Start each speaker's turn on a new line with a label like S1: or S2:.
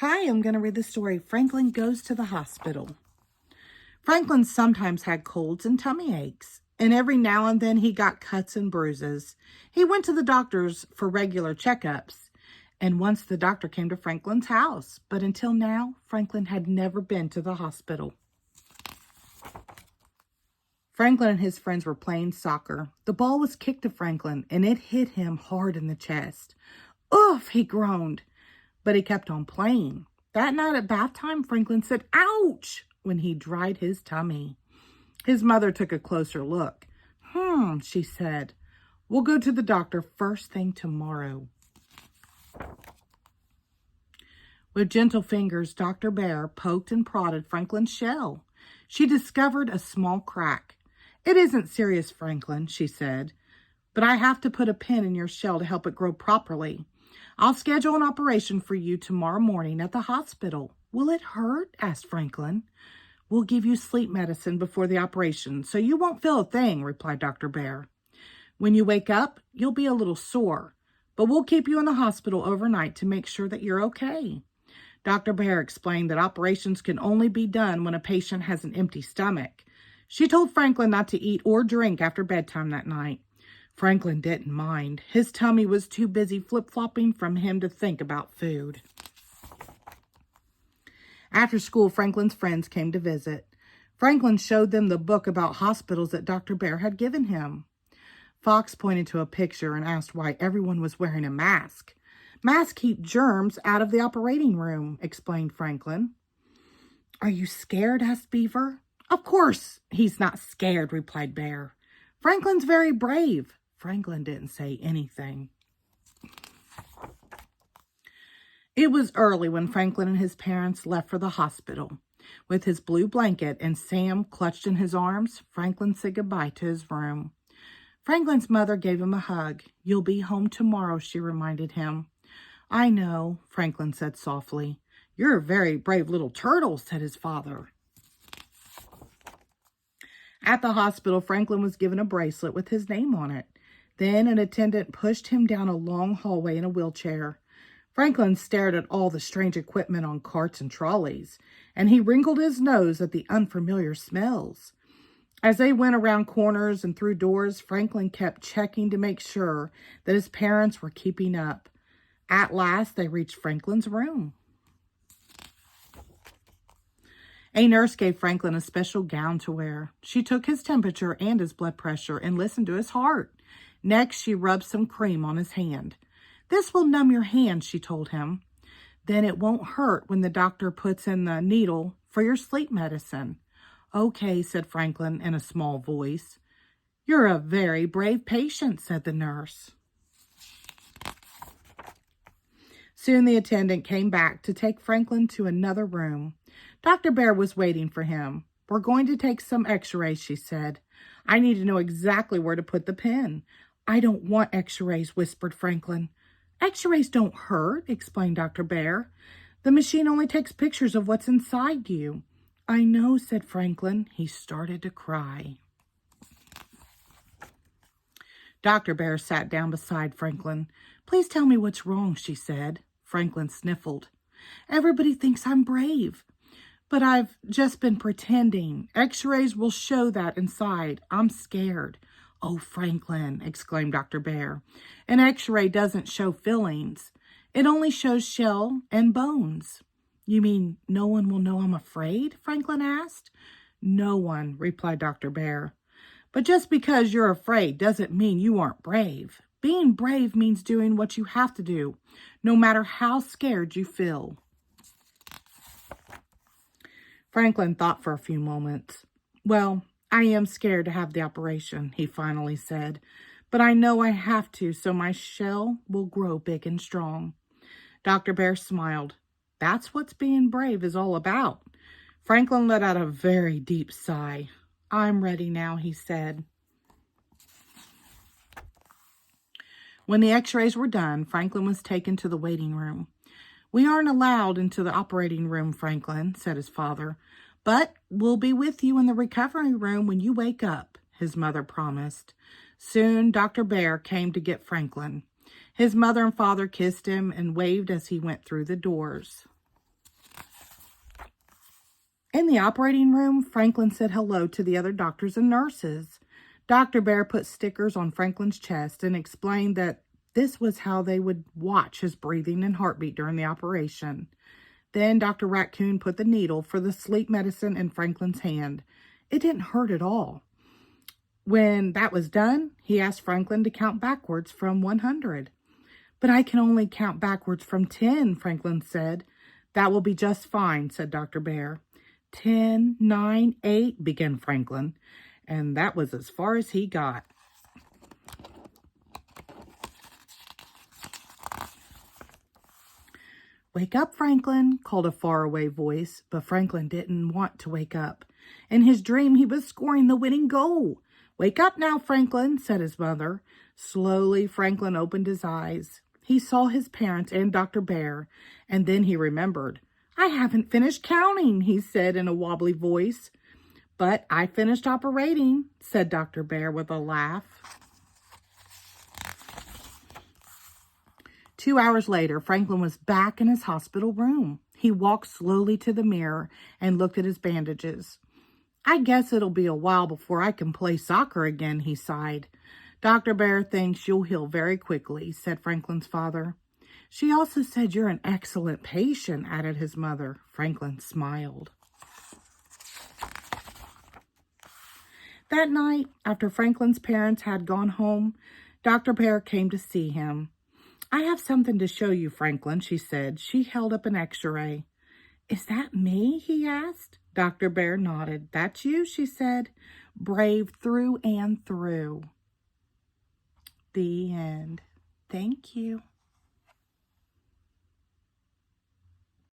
S1: Hi, I'm going to read the story Franklin Goes to the Hospital. Franklin sometimes had colds and tummy aches, and every now and then he got cuts and bruises. He went to the doctors for regular checkups, and once the doctor came to Franklin's house, but until now, Franklin had never been to the hospital. Franklin and his friends were playing soccer. The ball was kicked to Franklin, and it hit him hard in the chest. Oof, he groaned, but he kept on playing. That night at bath time, Franklin said, ouch, when he dried his tummy. His mother took a closer look. She said, we'll go to the doctor first thing tomorrow. With gentle fingers, Dr. Bear poked and prodded Franklin's shell. She discovered a small crack. It isn't serious, Franklin, she said, but I have to put a pin in your shell to help it grow properly. I'll schedule an operation for you tomorrow morning at the hospital. Will it hurt? Asked Franklin. We'll give you sleep medicine before the operation, so you won't feel a thing, replied Dr. Bear. When you wake up, you'll be a little sore, but we'll keep you in the hospital overnight to make sure that you're okay. Dr. Bear explained that operations can only be done when a patient has an empty stomach. She told Franklin not to eat or drink after bedtime that night. Franklin didn't mind. His tummy was too busy flip-flopping from him to think about food. After school, Franklin's friends came to visit. Franklin showed them the book about hospitals that Dr. Bear had given him. Fox pointed to a picture and asked why everyone was wearing a mask. Masks keep germs out of the operating room, explained Franklin. Are you scared? Asked Beaver. Of course he's not scared, replied Bear. Franklin's very brave. Franklin didn't say anything. It was early when Franklin and his parents left for the hospital. With his blue blanket and Sam clutched in his arms, Franklin said goodbye to his room. Franklin's mother gave him a hug. You'll be home tomorrow, she reminded him. I know, Franklin said softly. You're a very brave little turtle, said his father. At the hospital, Franklin was given a bracelet with his name on it. Then an attendant pushed him down a long hallway in a wheelchair. Franklin stared at all the strange equipment on carts and trolleys, and he wrinkled his nose at the unfamiliar smells. As they went around corners and through doors, Franklin kept checking to make sure that his parents were keeping up. At last, they reached Franklin's room. A nurse gave Franklin a special gown to wear. She took his temperature and his blood pressure and listened to his heart. Next, she rubbed some cream on his hand. This will numb your hand, she told him. Then it won't hurt when the doctor puts in the needle for your sleep medicine. Okay, said Franklin in a small voice. You're a very brave patient, said the nurse. Soon the attendant came back to take Franklin to another room. Dr. Bear was waiting for him. We're going to take some x-rays, she said. I need to know exactly where to put the pin. I don't want x-rays, whispered Franklin. X-rays don't hurt, explained Dr. Bear. The machine only takes pictures of what's inside you. I know, said Franklin. He started to cry. Dr. Bear sat down beside Franklin. Please tell me what's wrong, she said. Franklin sniffled. Everybody thinks I'm brave, but I've just been pretending. X-rays will show that inside. I'm scared. Oh, Franklin, exclaimed Dr. Bear. An X-ray doesn't show fillings. It only shows shell and bones. You mean no one will know I'm afraid? Franklin asked. No one, replied Dr. Bear. But just because you're afraid doesn't mean you aren't brave. Being brave means doing what you have to do, no matter how scared you feel. Franklin thought for a few moments. Well, I am scared to have the operation, he finally said, but I know I have to so my shell will grow big and strong. Dr. Bear smiled. That's what being brave is all about. Franklin let out a very deep sigh. I'm ready now, he said. When the x-rays were done, Franklin was taken to the waiting room. We aren't allowed into the operating room, Franklin, said his father. But we'll be with you in the recovery room when you wake up, his mother promised. Soon, Dr. Bear came to get Franklin. His mother and father kissed him and waved as he went through the doors. In the operating room, Franklin said hello to the other doctors and nurses. Dr. Bear put stickers on Franklin's chest and explained that this was how they would watch his breathing and heartbeat during the operation. Then Dr. Raccoon put the needle for the sleep medicine in Franklin's hand. It didn't hurt at all. When that was done, he asked Franklin to count backwards from 100. But I can only count backwards from 10, Franklin said. That will be just fine, said Dr. Bear. 10, 9, 8, began Franklin, and that was as far as he got. Wake up, Franklin, called a faraway voice, but Franklin didn't want to wake up. In his dream, he was scoring the winning goal. Wake up now, Franklin, said his mother. Slowly, Franklin opened his eyes. He saw his parents and Dr. Bear, and then he remembered. I haven't finished counting, he said in a wobbly voice. But I finished operating, said Dr. Bear with a laugh. 2 hours later, Franklin was back in his hospital room. He walked slowly to the mirror and looked at his bandages. I guess it'll be a while before I can play soccer again, he sighed. Dr. Bear thinks you'll heal very quickly, said Franklin's father. She also said you're an excellent patient, added his mother. Franklin smiled. That night, after Franklin's parents had gone home, Dr. Bear came to see him. I have something to show you, Franklin, she said. She held up an x-ray. Is that me? He asked. Dr. Bear nodded. That's you, she said. Brave through and through. The end. Thank you.